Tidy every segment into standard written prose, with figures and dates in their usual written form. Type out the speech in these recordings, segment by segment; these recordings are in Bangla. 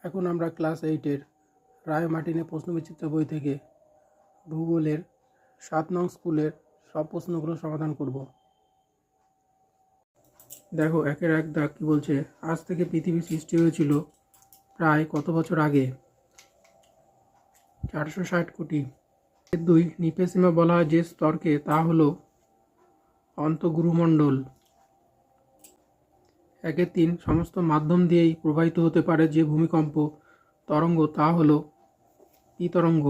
এখন আমরা ক্লাস 8-এর রায় মার্টিনের প্রশ্নবিচিত্র বই থেকে ভূগোলের 7 নং স্কুলের সব প্রশ্নগুলো সমাধান করব। দেখো, একের এক দাগ কি বলছে। আজ থেকে পৃথিবী সৃষ্টি হয়েছিল প্রায় কত বছর আগে? 460 কোটি। এর 2, নিপেসিমা বলা হয় যে স্তরকে, তা হলো অন্তঃগুরুমণ্ডল। একের 3, সমস্ত মাধ্যম দিয়েই প্রবাহিত হতে পারে যে ভূমিকম্প তরঙ্গ, তা হলো পি তরঙ্গ।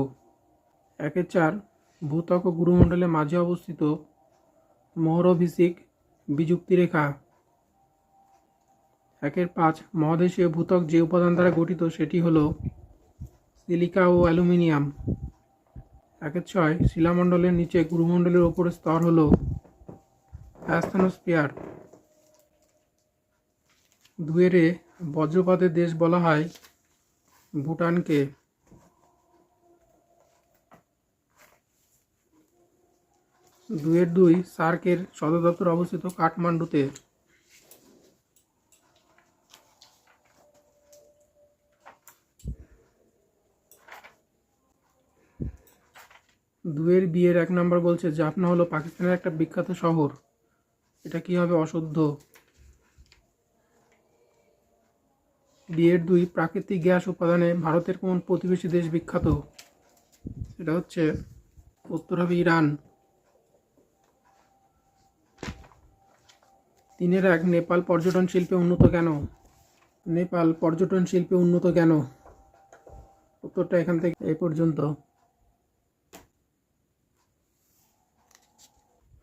একের 4, ভূত্বক ও গুরুমণ্ডলের মাঝে অবস্থিত মোহরভিষিক বিযুক্তি রেখা। একের 5, মহাদেশীয় ভূত্বক যে উপাদান দ্বারা গঠিত সেটি হলো সিলিকা ও অ্যালুমিনিয়াম। একের 6, শিলামণ্ডলের নিচে গুরুমণ্ডলের ওপরের স্তর হলো অ্যাস্থানোস্ফিয়ার। 2-এর এ, বজ্রপাতের দেশ বলা হয় ভুটানকে। 2-এর 2, সার্কের সদর দপ্তর অবস্থিত কাঠমান্ডুতে। 2-এর বি এর 1 নম্বর বলছে জাফনা হলো পাকিস্তানের একটা বিখ্যাত শহর। এটা কি হবে? অশুদ্ধ। বি-এর 2, প্রাকৃতিক গ্যাস উৎপাদনে ভারতের কোন প্রতিবেশী দেশ বিখ্যাত? এটা হচ্ছে উত্তর হবে ইরান। 3-এর 1, নেপাল পর্যটন শিল্পে উন্নত কেন? নেপাল পর্যটন শিল্পে উন্নত কেন? উত্তরটা এখান থেকে এই পর্যন্ত।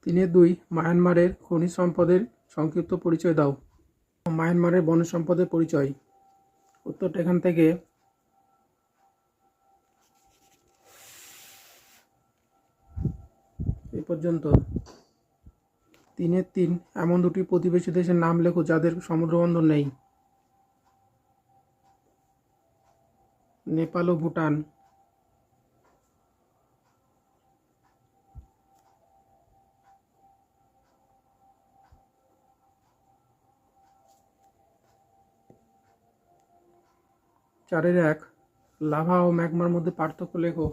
3-এর 2, মায়ানমারের খনিজ সম্পদের সংক্ষিপ্ত পরিচয় দাও। মায়ানমারের বনজ সম্পদের পরিচয়। উত্তরটা এখান থেকে এই পর্যন্ত। 3-এর 3, এমন 2টি প্রতিবেশী দেশের নাম লেখো যাদের সমুদ্রবন্দর নেই। নেপাল ও ভুটান। 4-এর 1, লাভা ও ম্যাগমার মধ্যে পার্থক্য লেখো।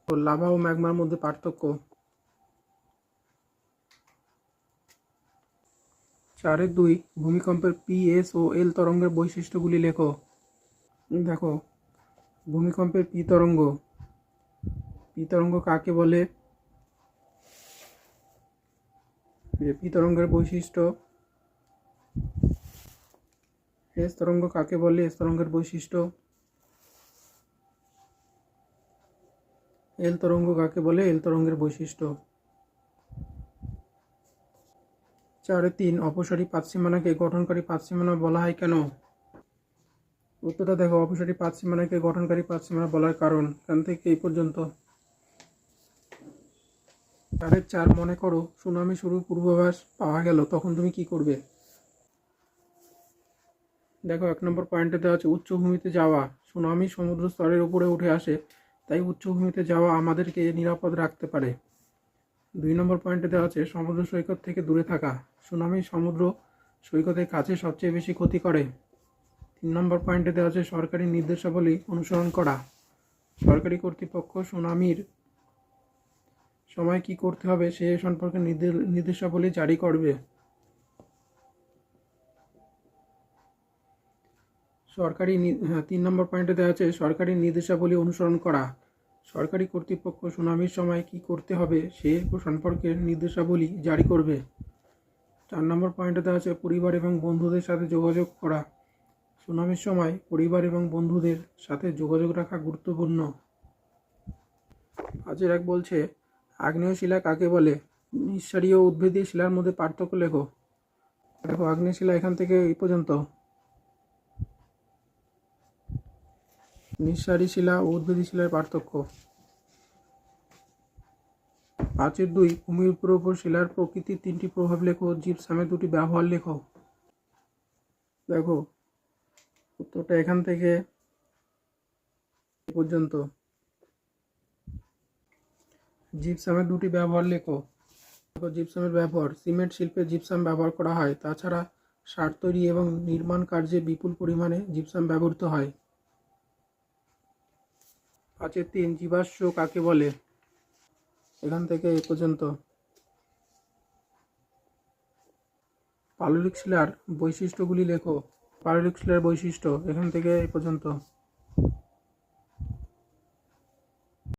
লাভা ও ম্যাগমার মধ্যে পার্থক্য। 4-এর 2, ভূমিকম্পের পি, এস ও এল তরঙ্গের বৈশিষ্ট্যগুলি লেখো। দেখো, ভূমিকম্পের পি তরঙ্গ কাকে বলে? পি তরঙ্গের বৈশিষ্ট্য। এস তরঙ্গ কাকে বলে? এস তরঙ্গের বৈশিষ্ট্য। এল তরঙ্গ কাকে বলে? এল তরঙ্গের বৈশিষ্ট্য। 4-এর 3, অপসারী পাতসীমানাকে গঠনকারী পাতসীমানা বলা হয় কেন? উত্তরটা দেখো, অপসারী পাতসীমানাকে গঠনকারী পাতসীমানা বলার কারণ। এখান থেকে এই পর্যন্ত। 4-এর 4, মনে করো সুনামি শুরুর পূর্বাভাস পাওয়া গেল, তখন তুমি কি করবে? দেখো, 1 নম্বর পয়েন্টে দেওয়া আছে উচ্চভূমিতে যাওয়া। সুনামি সমুদ্র স্তরের উপরে উঠে আসে, তাই উচ্চভূমিতে যাওয়া আমাদেরকে নিরাপদ রাখতে পারে। 2 নম্বর পয়েন্টে দেওয়া আছে সমুদ্র সৈকত থেকে দূরে থাকা। সুনামি সমুদ্র সৈকতের কাছে সবচেয়ে বেশি ক্ষতি করে। 3 নম্বর পয়েন্টে দেওয়া আছে সরকারি নির্দেশাবলী অনুসরণ করা। সরকারি কর্তৃপক্ষ সুনামির সময় কি করতে হবে সে সম্পর্কে নির্দেশাবলী জারি করবে। 3 নম্বর পয়েন্টে দেওয়া আছে সরকারি নির্দেশাবলী অনুসরণ করা। সরকারি কর্তৃপক্ষ সুনামির সময় কি করতে হবে সে সম্পর্কে নির্দেশাবলী জারি করবে। 4 নম্বর পয়েন্টে দেওয়া আছে পরিবার এবং বন্ধুদের সাথে যোগাযোগ করা। সুনামির সময় পরিবার এবং বন্ধুদের সাথে যোগাযোগ রাখা গুরুত্বপূর্ণ। 5-এর 1 বলছে আগ্নেয় শিলা কাকে বলে? নিঃসারী ও উদ্ভিদীয় শিলার মধ্যে পার্থক্য লেখো। দেখো, আগ্নেয় শিলা এখান থেকে এই পর্যন্ত। নিঃসারী শিলা ও উদ্ভিদী শিলার পার্থক্য। 5-এর 2, ভূমির উপর শিলার প্রকৃতির 3টি প্রভাব লেখো। জিপসামের 2টি ব্যবহার লেখো। দেখো, উত্তরটা এখান থেকে পর্যন্ত। জিপসামের 2টি ব্যবহার লেখো। দেখো, জিপসামের ব্যবহার। সিমেন্ট শিল্পে জিপসাম ব্যবহার করা হয়। তাছাড়া সার তৈরি এবং নির্মাণ কার্যে বিপুল পরিমাণে জিপসাম ব্যবহৃত হয়। 5-3 জীবাশ্ম কাকে বলে? এখান থেকে এ পর্যন্ত। পাললিক শিলার বৈশিষ্ট্যগুলি লেখো। পাললিক শিলার বৈশিষ্ট্য এখান থেকে এ পর্যন্ত।